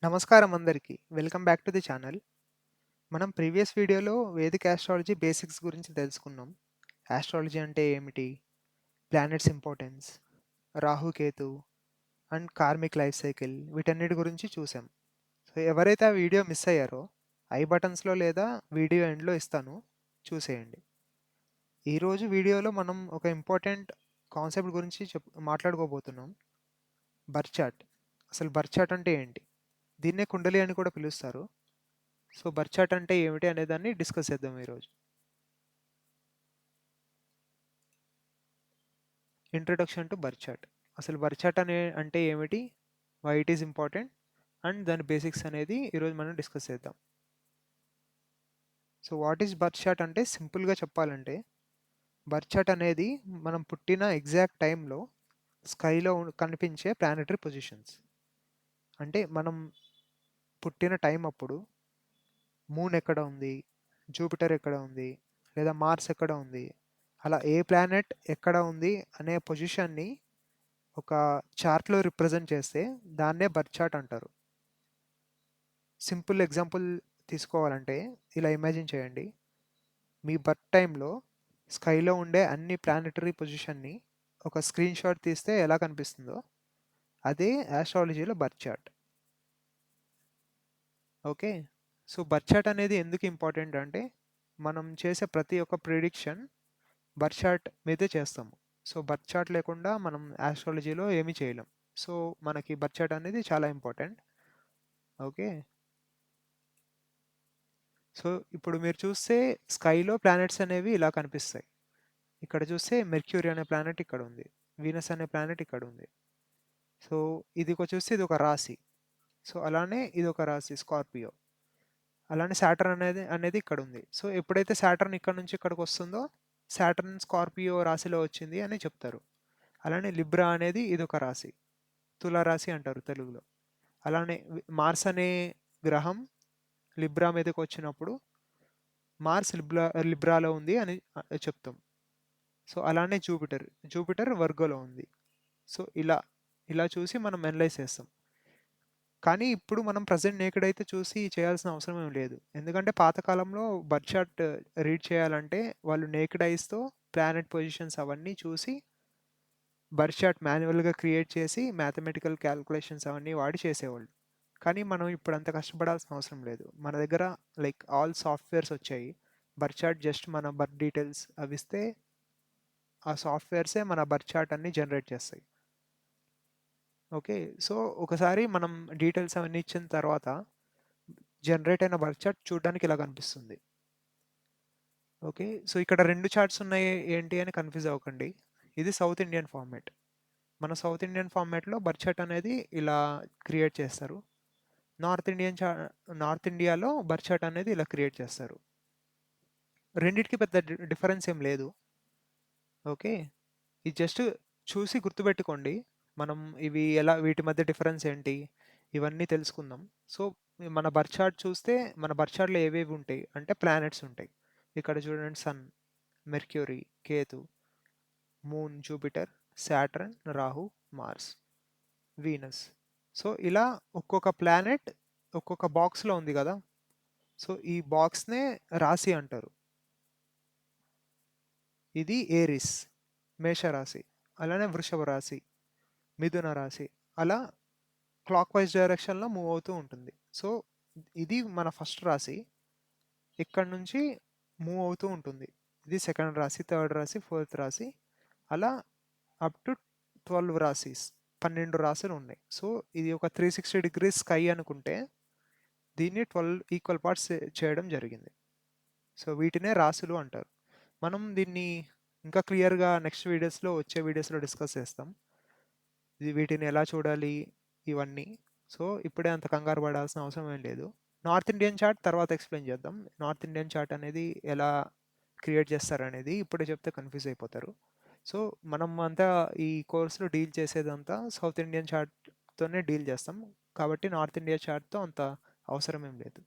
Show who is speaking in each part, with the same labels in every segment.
Speaker 1: నమస్కారం అందరికీ. Welcome back to the channel. మనం ప్రీవియస్ వీడియోలో వేదిక్ ఆస్ట్రాలజీ బేసిక్స్ గురించి తెలుసుకున్నాం. ఆస్ట్రాలజీ అంటే ఏమిటి? Planets importance, Rahu, Ketu and karmic life cycle వీటన్నిటి గురించి చూసాం. సో ఎవరైతే ఆ వీడియో మిస్ అయ్యారో ఐ బటన్స్‌లో లేదా వీడియో ఎండ్‌లో ఇస్తాను చూసేయండి. ఈరోజు వీడియోలో మనం ఒక ఇంపార్టెంట్ కాన్సెప్ట్ గురించి మాట్లాడుకోబోతున్నాం. Birth chart. అసలు బర్త్ చార్ట్ అంటే ఏంటి? దీన్నే కుండలి అని కూడా పిలుస్తారు. సో బర్త్ చార్ట్ అంటే ఏమిటి అనే దాన్ని డిస్కస్ చేద్దాం ఈరోజు. Introduction to birth chart. అసలు బర్త్ చార్ట్ అంటే ఏమిటి, why it is important and దాని బేసిక్స్ అనేది ఈరోజు మనం డిస్కస్ చేద్దాం. So what is birth chart అంటే సింపుల్గా చెప్పాలంటే బర్త్ చార్ట్ అనేది మనం పుట్టిన ఎగ్జాక్ట్ టైంలో స్కైలో కనిపించే ప్లానెటరీ పొజిషన్స్. అంటే మనం పుట్టిన టైం అప్పుడు మూన్ ఎక్కడ ఉంది, జూపిటర్ ఎక్కడ ఉంది, లేదా మార్స్ ఎక్కడ ఉంది, అలా ఏ ప్లానెట్ ఎక్కడ ఉంది అనే పొజిషన్ని ఒక చార్ట్‌లో రిప్రజెంట్ చేస్తే దాన్నే బర్త్ చార్ట్ అంటారు. సింపుల్ ఎగ్జాంపుల్ తీసుకోవాలంటే ఇలా ఇమాజిన్ చేయండి. మీ బర్త్ టైంలో స్కైలో ఉండే అన్ని ప్లానెటరీ పొజిషన్‌ని ఒక స్క్రీన్ షాట్ తీస్తే ఎలా కనిపిస్తుందో అదే ఆస్ట్రాలజీలో birth chart. Okay. So birth chart అనేది ఎందుకు ఇంపార్టెంట్ అంటే మనం చేసే ప్రతి ఒక్క ప్రిడిక్షన్ బర్త్ చార్ట్ మీదే చేస్తాము. సో బర్త్ చార్ట్ లేకుండా మనం ఆస్ట్రాలజీలో ఏమీ చేయలేం. సో మనకి బర్త్ చార్ట్ అనేది చాలా ఇంపార్టెంట్. ఓకే. సో ఇప్పుడు మీరు చూస్తే స్కైలో ప్లానెట్స్ అనేవి ఇలా కనిపిస్తాయి. ఇక్కడ చూస్తే మెర్క్యూరీ అనే ప్లానెట్ ఇక్కడ ఉంది. వీనస్ అనే ప్లానెట్ ఇక్కడ ఉంది. సో చూస్తే ఇది ఒక రాశి. సో అలానే ఇది ఒక రాశి స్కార్పియో. అలానే సాటర్న్ అనేది ఇక్కడ ఉంది. సో ఎప్పుడైతే సాటర్న్ ఇక్కడ నుంచి ఇక్కడికి వస్తుందో సాటర్న్ స్కార్పియో రాశిలో వచ్చింది అని చెప్తారు. అలానే లిబ్రా అనేది ఇదొక రాశి. తుల రాశి అంటారు తెలుగులో. అలానే మార్స్ అనే గ్రహం లిబ్రా మీదకి వచ్చినప్పుడు మార్స్ లిబ్రాలో ఉంది అని చెప్తాం. సో అలానే జూపిటర్ వర్గోలో ఉంది. సో ఇలా చూసి మనం అనలైజ్ చేస్తాం. కానీ ఇప్పుడు మనం ప్రెజెంట్ నేకెడ్ అయితే చూసి చేయాల్సిన అవసరం ఏమి లేదు. ఎందుకంటే పాతకాలంలో బర్త్ చార్ట్ రీడ్ చేయాలంటే వాళ్ళు నేకెడ్ ఐస్‌తో ప్లానెట్ పొజిషన్స్ అవన్నీ చూసి బర్త్ చార్ట్ మాన్యువల్‌గా క్రియేట్ చేసి మ్యాథమెటికల్ క్యాలిక్యులేషన్స్ అవన్నీ వాడి చేసేవాళ్ళు. కానీ మనం ఇప్పుడు అంత కష్టపడాల్సిన అవసరం లేదు. మన దగ్గర లైక్ ఆల్ సాఫ్ట్‌వేర్స్ వచ్చాయి. బర్త్ చార్ట్ జస్ట్ మన బర్త్ డీటెయిల్స్ అవిస్తే ఆ సాఫ్ట్‌వేర్సే మన బర్త్ చార్ట్ అన్నీ జనరేట్ చేస్తాయి. ఓకే. సో ఒకసారి మనం డీటెయిల్స్ అవన్నీ ఇచ్చిన తర్వాత జనరేట్ అయిన బర్త్ చార్ట్ చూడడానికి ఇలా కనిపిస్తుంది. ఓకే. సో ఇక్కడ 2 చార్ట్స్ ఉన్నాయి ఏంటి అని కన్‌ఫ్యూజ్ అవ్వకండి. ఇది సౌత్ ఇండియన్ ఫార్మాట్. మన సౌత్ ఇండియన్ ఫార్మాట్‌లో బర్త్ చార్ట్ అనేది ఇలా క్రియేట్ చేస్తారు. నార్త్ ఇండియన్ చా నార్త్ ఇండియాలో బర్త్ చార్ట్ అనేది ఇలా క్రియేట్ చేస్తారు. రెండిటికి పెద్ద డిఫరెన్స్ ఏం లేదు. ఓకే. ఇది జస్ట్ చూసి గుర్తుపెట్టుకోండి. మనం ఇవి ఎలా వీటి మధ్య డిఫరెన్స్ ఏంటి? ఇవన్నీ తెలుసుకుందాం. సో, మన బర్త్ చార్ట్ చూస్తే మన బర్త్ చార్ట్‌లో ఏవేవి ఉంటాయి అంటే ప్లానెట్స్ ఉంటాయి. ఇక్కడ చూడండి sun, Mercury, Ketu, moon, Jupiter, Saturn, Rahu, Mars, Venus. So, ఇలా ఒక్కొక్క ప్లానెట్ ఒక్కొక్క బాక్స్‌లో ఉంది గదా! సో, ఈ బాక్స్‌నే రాశి అంటారు. ఇది ఏరిస్ మేషరాశి. అలానే వృషభ రాశి, మిథున రాశి. అలా క్లాక్‌వైస్ డైరెక్షన్‌లో మూవ్ అవుతూ ఉంటుంది. సో, ఇది మన ఫస్ట్ రాశి. ఇక్కడి నుంచి మూవ్ అవుతూ ఉంటుంది. ఇది సెకండ్ రాశి, థర్డ్ రాశి, ఫోర్త్ రాశి. అలా అప్ టు 12 రాశీస్. 12 రాశులు ఉన్నాయి. సో, ఇది ఒక 360 డిగ్రీస్ స్కై అనుకుంటే దీన్ని 12 ఈక్వల్ పార్ట్స్ చేయడం జరిగింది. సో, వీటినే రాశులు అంటారు. మనం దీన్ని ఇంకా క్లియర్‌గా నెక్స్ట్ వచ్చే వీడియోస్‌లో డిస్కస్ చేస్తాం. వీటిని ఎలా చూడాలి ఇవన్నీ. సో, ఇప్పుడే అంత కంగారు పడాల్సిన అవసరం ఏం లేదు. నార్త్ ఇండియన్ చార్ట్ తర్వాత ఎక్స్‌ప్లెయిన్ చేద్దాం. నార్త్ ఇండియన్ చార్ట్ అనేది ఎలా క్రియేట్ చేస్తారనేది ఇప్పుడే చెప్తే కన్‌ఫ్యూజ్ అయిపోతారు. సో, మనం అంతా ఈ కోర్స్‌లో డీల్ చేసేదంతా సౌత్ ఇండియన్ చార్ట్‌తోనే డీల్ చేస్తాం. కాబట్టి నార్త్ ఇండియా చార్ట్‌తో అంత అవసరం ఏం లేదు.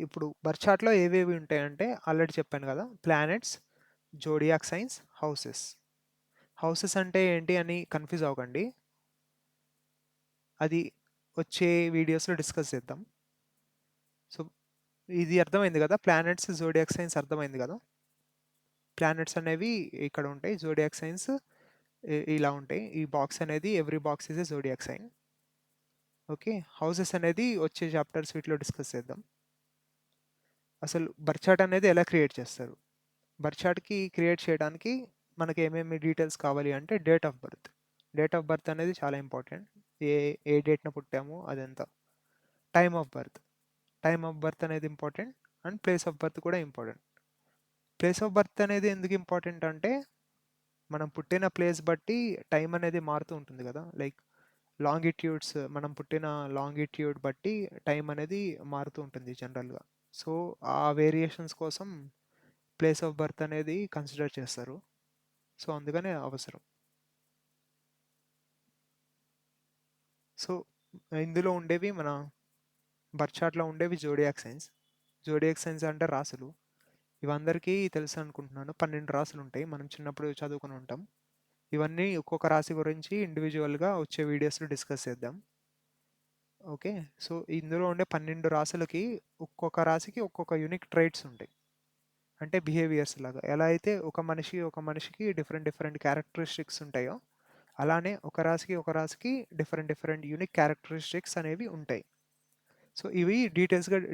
Speaker 1: ఇప్పుడు బర్త్ చార్ట్‌లో ఏవేవి ఉంటాయంటే ఆల్రెడీ చెప్పాను కదా! Planets, zodiac science, houses. Houses అంటే ఏంటి అని కన్‌ఫ్యూజ్ అవ్వకండి. అది వచ్చే వీడియోస్లో డిస్కస్ చేద్దాం. సో ఇది అర్థమైంది కదా, ప్లానెట్స్ జోడియాక్ సైన్స్ అర్థమైంది కదా. ప్లానెట్స్ అనేవి ఇక్కడ ఉంటాయి, జోడియాక్ సైన్స్ ఇలా ఉంటాయి. ఈ బాక్స్ అనేది every box is a zodiac sign. Okay, houses అనేది వచ్చే చాప్టర్స్ వీటిలో డిస్కస్ చేద్దాం. అసలు బర్చార్ట్ అనేది ఎలా క్రియేట్ చేస్తారు. బర్చార్ట్కి క్రియేట్ చేయడానికి మనకి ఏమేమి డీటెయిల్స్ కావాలి అంటే date of birth. Date of birth అనేది చాలా ఇంపార్టెంట్. ఏ ఏ డేట్న పుట్టాము అదంతా. Time of birth, time of birth అనేది important. And place of birth కూడా ఇంపార్టెంట్. ప్లేస్ ఆఫ్ బర్త్ అనేది ఎందుకు ఇంపార్టెంట్ అంటే మనం పుట్టిన ప్లేస్ బట్టి టైం అనేది మారుతూ ఉంటుంది కదా. లైక్ లాంగిట్యూడ్స్, మనం పుట్టిన లాంగిట్యూడ్ బట్టి టైం అనేది మారుతూ ఉంటుంది జనరల్గా. సో ఆ వేరియేషన్స్ కోసం ప్లేస్ ఆఫ్ బర్త్ అనేది కన్సిడర్ చేస్తారు. సో అందుకనే అవసరం. సో ఇందులో ఉండేవి మన బర్త్ చార్ట్లో ఉండేవి జోడియాక్ సైన్స్. జోడియాక్ సైన్స్ అంటే రాసులు. ఇవందరికీ తెలుసు అనుకుంటున్నాను. 12 రాసులు ఉంటాయి, మనం చిన్నప్పుడు చదువుకుని ఉంటాం. ఇవన్నీ ఒక్కొక్క రాశి గురించి ఇండివిజువల్గా వచ్చే వీడియోస్లో డిస్కస్ చేద్దాం. ఓకే, సో ఇందులో ఉండే 12 రాసులకి ఒక్కొక్క రాశికి ఒక్కొక్క యూనిక్ ట్రైట్స్ ఉంటాయి. అంటే బిహేవియర్స్ లాగా ఎలా అయితే ఒక మనిషికి డిఫరెంట్ డిఫరెంట్ క్యారెక్టరిస్టిక్స్ ఉంటాయో, అలానే ఒక రాశికి ఒక రాశికి డిఫరెంట్ డిఫరెంట్ యూనిక్ క్యారెక్టరిస్టిక్స్ అనేవి ఉంటాయి. సో ఇవి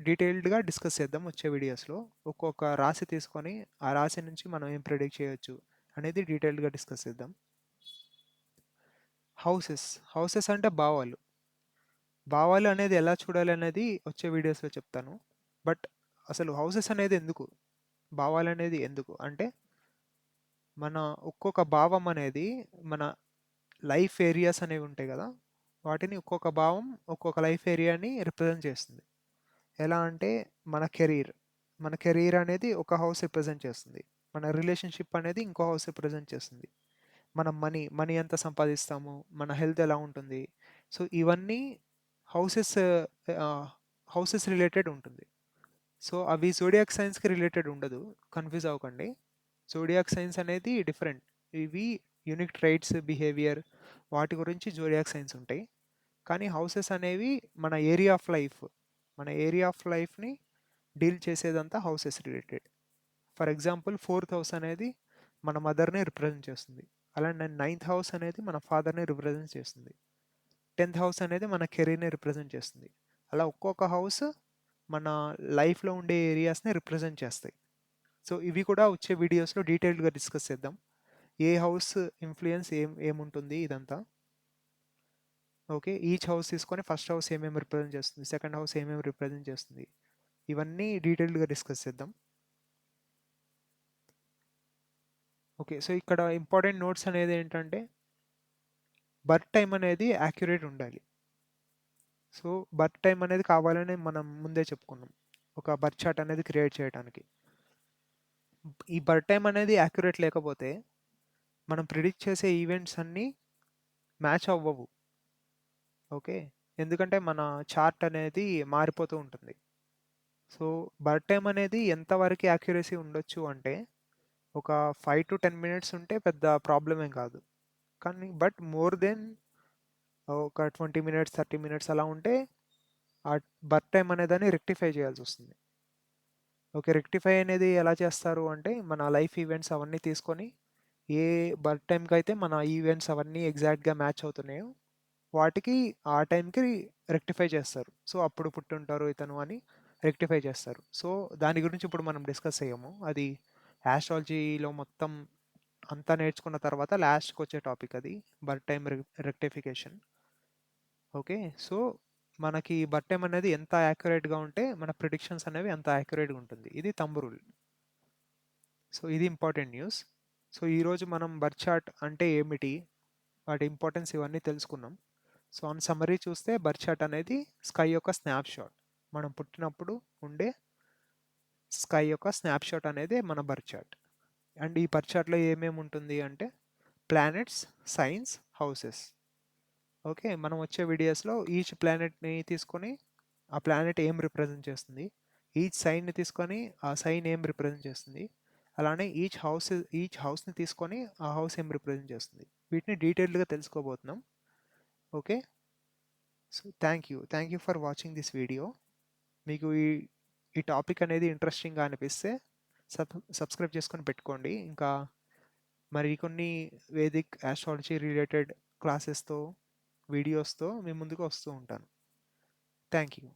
Speaker 1: డీటెయిల్డ్గా డిస్కస్ చేద్దాం వచ్చే వీడియోస్లో. ఒక్కొక్క రాశి తీసుకొని ఆ రాశి నుంచి మనం ఏం ప్రిడిక్ట్ చేయొచ్చు అనేది డీటెయిల్డ్గా డిస్కస్ చేద్దాం. హౌసెస్, హౌసెస్ అంటే భావాలు. భావాలు అనేది ఎలా చూడాలి అనేది వచ్చే వీడియోస్లో చెప్తాను. బట్ అసలు హౌసెస్ అనేది ఎందుకు, భావాలు అనేది ఎందుకు అంటే మన ఒక్కొక్క భావం అనేది మన లైఫ్ ఏరియాస్ అనేవి ఉంటాయి కదా, వాటిని ఒక్కొక్క భావం ఒక్కొక్క లైఫ్ ఏరియాని రిప్రజెంట్ చేస్తుంది. ఎలా అంటే మన కెరీర్, మన కెరీర్ అనేది ఒక హౌస్ రిప్రజెంట్ చేస్తుంది. మన రిలేషన్షిప్ అనేది ఇంకో హౌస్ రిప్రజెంట్ చేస్తుంది. మనం మనీ ఎంత సంపాదిస్తాము, మన హెల్త్ ఎలా ఉంటుంది. సో ఇవన్నీ హౌసెస్ హౌసెస్ రిలేటెడ్ ఉంటుంది. సో అవి జోడియాక్ సైన్స్కి రిలేటెడ్ ఉండదు, కన్ఫ్యూజ్ అవ్వకండి. జోడియాక్ సైన్స్ అనేది డిఫరెంట్. ఇవి యూనిక్ ట్రైట్స్, బిహేవియర్, వాటి గురించి జోడియాక్ సైన్స్ ఉంటాయి. కానీ హౌసెస్ అనేవి మన ఏరియా ఆఫ్ లైఫ్, మన ఏరియా ఆఫ్ లైఫ్ని డీల్ చేసేదంతా houses related. For example 4th house అనేది మన మదర్ని రిప్రజెంట్ చేస్తుంది. అలానే 9th హౌస్ అనేది మన ఫాదర్ని రిప్రజెంట్ చేస్తుంది. 10th హౌస్ అనేది మన కెరీర్ని రిప్రజెంట్ చేస్తుంది. అలా ఒక్కొక్క హౌస్ మన లైఫ్లో ఉండే ఏరియాస్ని రిప్రజెంట్ చేస్తాయి. సో ఇవి కూడా వచ్చే వీడియోస్లో డీటెయిల్డ్గా డిస్కస్ చేద్దాం. ఏ హౌస్ ఇన్ఫ్లుయెన్స్ ఏముంటుంది ఇదంతా. ఓకే, ఈచ్ హౌస్ తీసుకొని ఫస్ట్ హౌస్ ఏమేమి రిప్రజెంట్ చేస్తుంది, సెకండ్ హౌస్ ఏమేమి రిప్రజెంట్ చేస్తుంది, ఇవన్నీ డీటెయిల్డ్గా డిస్కస్ చేద్దాం. ఓకే, సో ఇక్కడ ఇంపార్టెంట్ నోట్స్ అనేది ఏంటంటే బర్త్ టైం అనేది యాక్యురేట్ ఉండాలి. సో బర్త్ టైం అనేది కావాలని మనం ముందే చెప్పుకున్నాం ఒక బర్త్ చార్ట్ అనేది క్రియేట్ చేయడానికి. ఈ బర్త్ టైం అనేది యాక్యురేట్ లేకపోతే మనం ప్రిడిక్ట్ చేసే ఈవెంట్స్ అన్నీ మ్యాచ్ అవ్వవు. ఓకే, ఎందుకంటే మన చార్ట్ అనేది మారిపోతూ ఉంటుంది. సో బర్త్ టైం అనేది ఎంతవరకు యాక్యురసీ ఉండొచ్చు అంటే ఒక 5 to 10 minutes ఉంటే పెద్ద ప్రాబ్లం ఏం కాదు. కానీ బట్ మోర్ దెన్ ఒక 20 minutes 30 minutes అలా ఉంటే ఆ బర్త్ టైం అనేదాన్ని రెక్టిఫై చేయాల్సి వస్తుంది. ఓకే, రెక్టిఫై అనేది ఎలా చేస్తారు అంటే మన లైఫ్ ఈవెంట్స్ అవన్నీ తీసుకొని ఏ బర్త్ టైంకి అయితే మన ఈవెంట్స్ అవన్నీ ఎగ్జాక్ట్గా మ్యాచ్ అవుతున్నాయో వాటికి ఆ టైంకి రెక్టిఫై చేస్తారు. సో అప్పుడు పుట్టుంటారు ఇతను అని రెక్టిఫై చేస్తారు. సో దాని గురించి ఇప్పుడు మనం డిస్కస్ అయ్యాము. అది యాస్ట్రాలజీలో మొత్తం అంతా నేర్చుకున్న తర్వాత లాస్ట్కి వచ్చే టాపిక్ అది birth time rectification. Okay, so మనకి బర్త్ టైం అనేది ఎంత యాక్యురేట్గా ఉంటే మన ప్రిడిక్షన్స్ అనేవి అంత యాక్యురేట్గా ఉంటుంది. ఇది తంబు రూల్. సో ఇది ఇంపార్టెంట్ న్యూస్. సో ఈరోజు మనం బర్త్ చార్ట్ అంటే ఏమిటి, వాటి ఇంపార్టెన్స్ ఇవన్నీ తెలుసుకున్నాం. సో ఆన్ సమ్మరీ చూస్తే బర్త్ చార్ట్ అనేది స్కై యొక్క స్నాప్ షాట్. మనం పుట్టినప్పుడు ఉండే స్కై యొక్క స్నాప్ షాట్ అనేది మన బర్త్ చార్ట్. అండ్ ఈ బర్త్ చార్ట్లో ఏమేమి ఉంటుంది అంటే ప్లానెట్స్, సైన్స్, హౌసెస్. ఓకే, మనం వచ్చే వీడియోస్లో ఈచ్ ప్లానెట్ని తీసుకొని ఆ ప్లానెట్ ఏం రిప్రజెంట్ చేస్తుంది, ఈచ్ సైన్ని తీసుకొని ఆ సైన్ ఏం రిప్రజెంట్ చేస్తుంది, అలానే ఈచ్ హౌస్ని తీసుకొని ఆ హౌస్ ఏం రిప్రజెంట్ చేస్తుంది, వీటిని డీటెయిల్డ్గా తెలుసుకోబోతున్నాం. Okay, so thank you for watching this video. మీకు ఈ టాపిక్ అనేది ఇంట్రెస్టింగ్గా అనిపిస్తే సబ్స్క్రైబ్ చేసుకొని పెట్టుకోండి. ఇంకా మరి కొన్ని వేదిక్ ఆస్ట్రాలజీ రిలేటెడ్ క్లాసెస్తో వీడియోస్తో మీ ముందుకు వస్తూ ఉంటాను. Thank you.